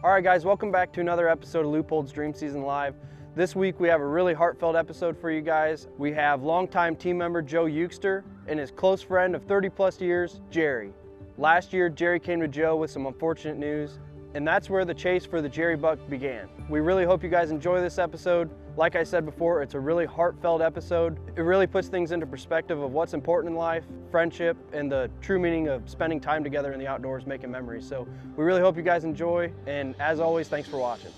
All right, guys, welcome back to another episode of Leupold's Dream Season Live. This week we have a really heartfelt episode for you guys. We have longtime team member Joe Eugster and his close friend of 30 plus years, Jerry. Last year, Jerry came to Joe with some unfortunate news, and that's where the chase for the Jerry Buck began. We really hope you guys enjoy this episode. Like I said before, it's a really heartfelt episode. It really puts things into perspective of what's important in life, friendship, and the true meaning of spending time together in the outdoors making memories. So we really hope you guys enjoy, and as always, thanks for watching.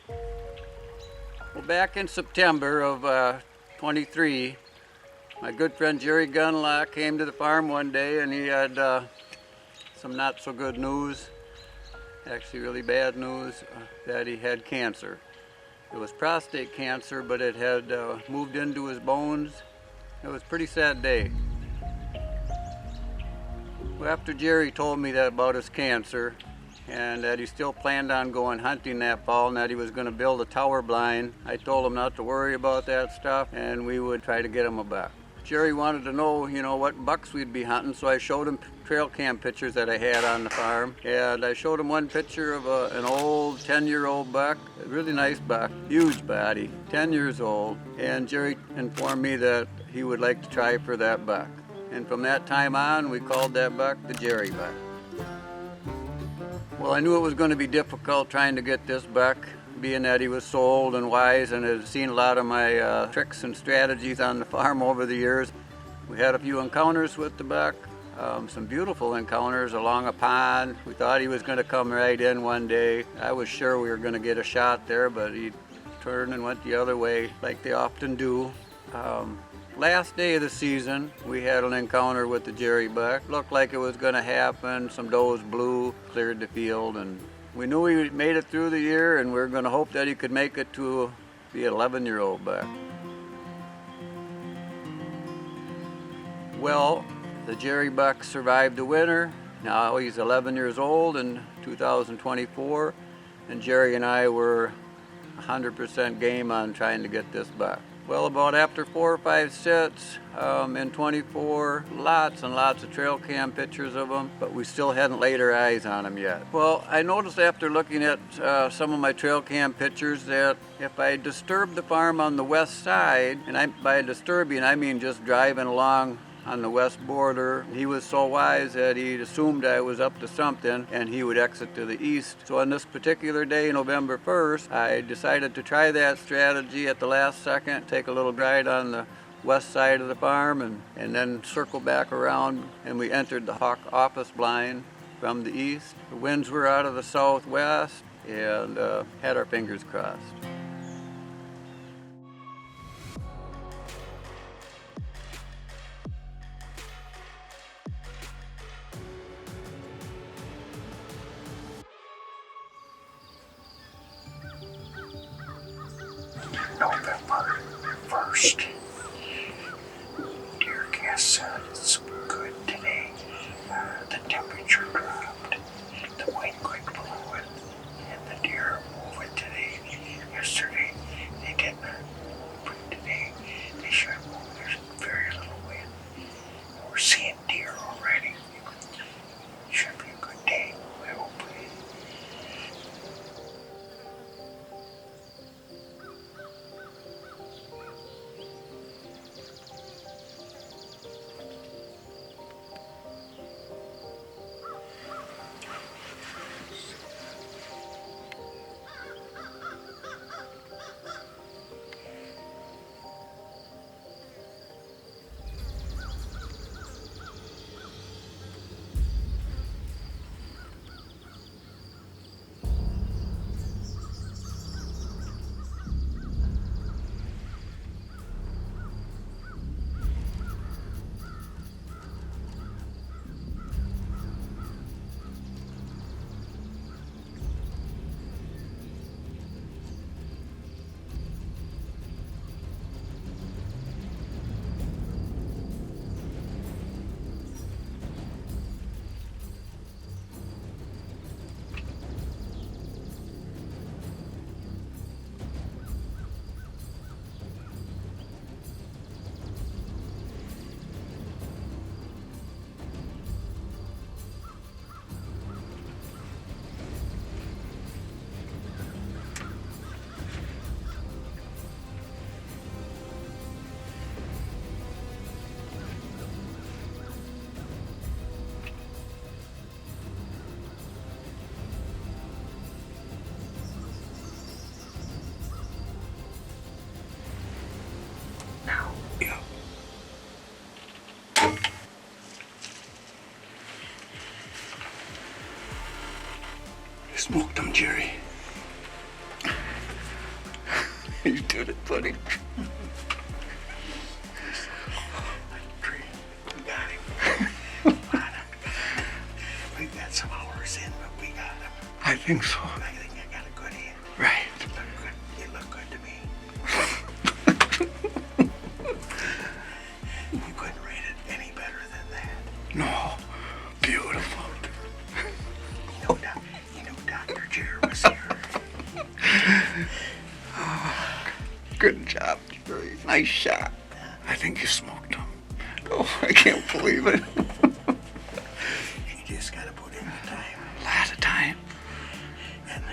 Well, back in September of 23, my good friend Jerry Gundlach came to the farm one day and he had some not so good news, actually really bad news, that he had cancer. It was prostate cancer, but it had moved into his bones. It was a pretty sad day. Well, after Jerry told me that about his cancer and that he still planned on going hunting that fall and that he was going to build a tower blind, I told him not to worry about that stuff and we would try to get him a buck. Jerry wanted to know, what bucks we'd be hunting, so I showed him trail cam pictures that I had on the farm. And I showed him one picture of an old 10-year-old buck, a really nice buck, huge body, 10 years old. And Jerry informed me that he would like to try for that buck. And from that time on, we called that buck the Jerry buck. Well, I knew it was going to be difficult trying to get this buck, being that he was so old and wise and had seen a lot of my tricks and strategies on the farm over the years. We had a few encounters with the buck, some beautiful encounters along a pond. We thought he was going to come right in one day. I was sure we were going to get a shot there, but he turned and went the other way like they often do. Last day of the season, we had an encounter with the Jerry buck. Looked like it was going to happen. Some does blew, cleared the field, and we knew he made it through the year, and we were going to hope that he could make it to the 11-year-old buck. Well, the Jerry buck survived the winter. Now he's 11 years old in 2024, and Jerry and I were 100% game on trying to get this buck. Well, about after 4 or 5 sits in 24, lots and lots of trail cam pictures of him, but we still hadn't laid our eyes on him yet. Well, I noticed after looking at some of my trail cam pictures that if I disturbed the farm on the west side, and by disturbing I mean just driving along on the west border, he was so wise that he assumed I was up to something and he would exit to the east. So on this particular day, November 1st, I decided to try that strategy at the last second, take a little ride on the west side of the farm and then circle back around, and we entered the hawk office blind from the east. The winds were out of the southwest and had our fingers crossed. November 1st. Dear guests, it's good today. The temperature dropped, the wind quit blowing, and the deer are moving today. Yesterday they didn't move, but today they should move. There's very little wind. We're seeing deer already. Should be a good day, I hope. smoked them, Jerry. You did it, buddy. We got him. We got some hours in, but we got him. I think so. I think I got a good hand. Right. You look good to me. You couldn't rate it any better than that. No. Beautiful. You know Dr. Jerry was here. Good job, Jerry. Nice shot. I think you smoked him. Oh, I can't believe it. You just gotta put in the time. A lot of time. And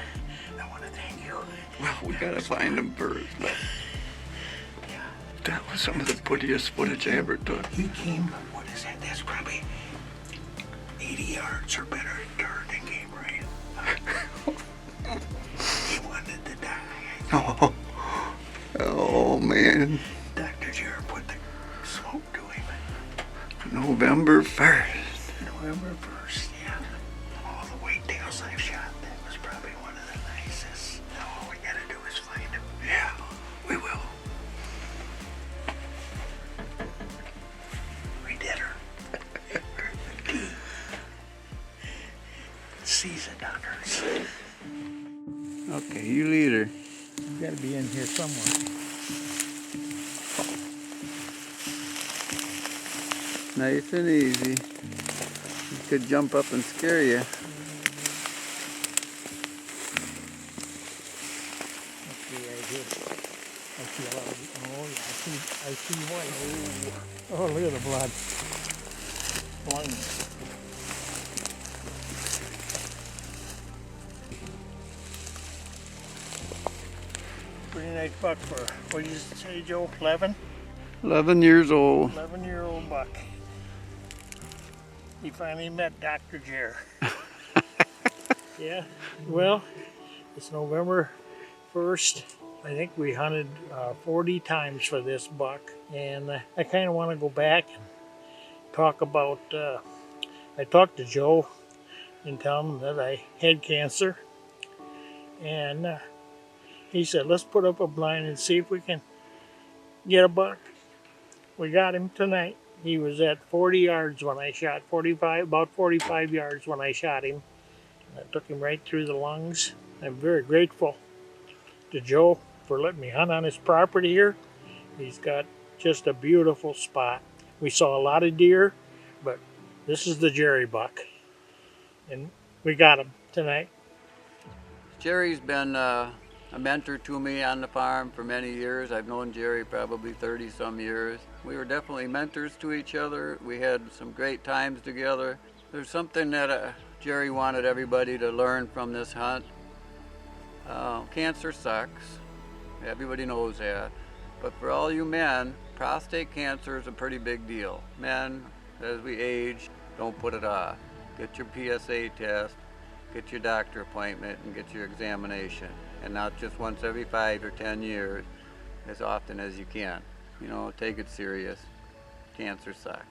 I want to thank you. Well, we gotta find him first. But yeah. That was some of the prettiest footage I ever took. He came, what is that? That's probably 80 yards or better dirt and came right. He wanted to die. Oh, man. Dr. Jerry put the smoke to him. November 1st. November 1st, yeah. All the whitetails I've shot, that was probably one of the nicest. Now all we gotta do is find him. Yeah, we will. We did her. Seasoned hunters. Okay, you lead her. You gotta be in here somewhere. Nice and easy. He could jump up and scare you. Let's see right here. I see a lot of, oh yeah, I see white. Oh, look at the blood. Blinding. Pretty nice buck for, what did you say, Joe? 11? 11 years old. 11-year-old buck. He finally met Dr. Jer. Yeah, well, it's November 1st. I think we hunted 40 times for this buck. And I kind of want to go back and talk about, I talked to Joe and tell him that I had cancer. And he said, let's put up a blind and see if we can get a buck. We got him tonight. He was at 40 yards when I shot, about 45 yards when I shot him. I took him right through the lungs. I'm very grateful to Joe for letting me hunt on his property here. He's got just a beautiful spot. We saw a lot of deer, but this is the Jerry buck. And we got him tonight. Jerry's been a mentor to me on the farm for many years. I've known Jerry probably 30 some years. We were definitely mentors to each other. We had some great times together. There's something that Jerry wanted everybody to learn from this hunt. Cancer sucks. Everybody knows that. But for all you men, prostate cancer is a pretty big deal. Men, as we age, don't put it off. Get your PSA test, get your doctor appointment, and get your examination. And not just once every 5 or 10 years, as often as you can. You know, take it serious. Cancer sucks.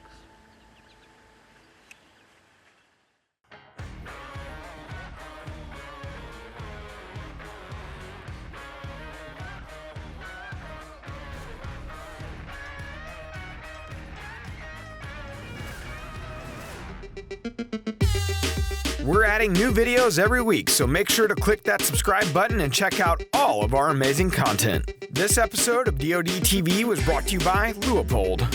We're adding new videos every week, so make sure to click that subscribe button and check out all of our amazing content. This episode of DoD TV was brought to you by Leupold.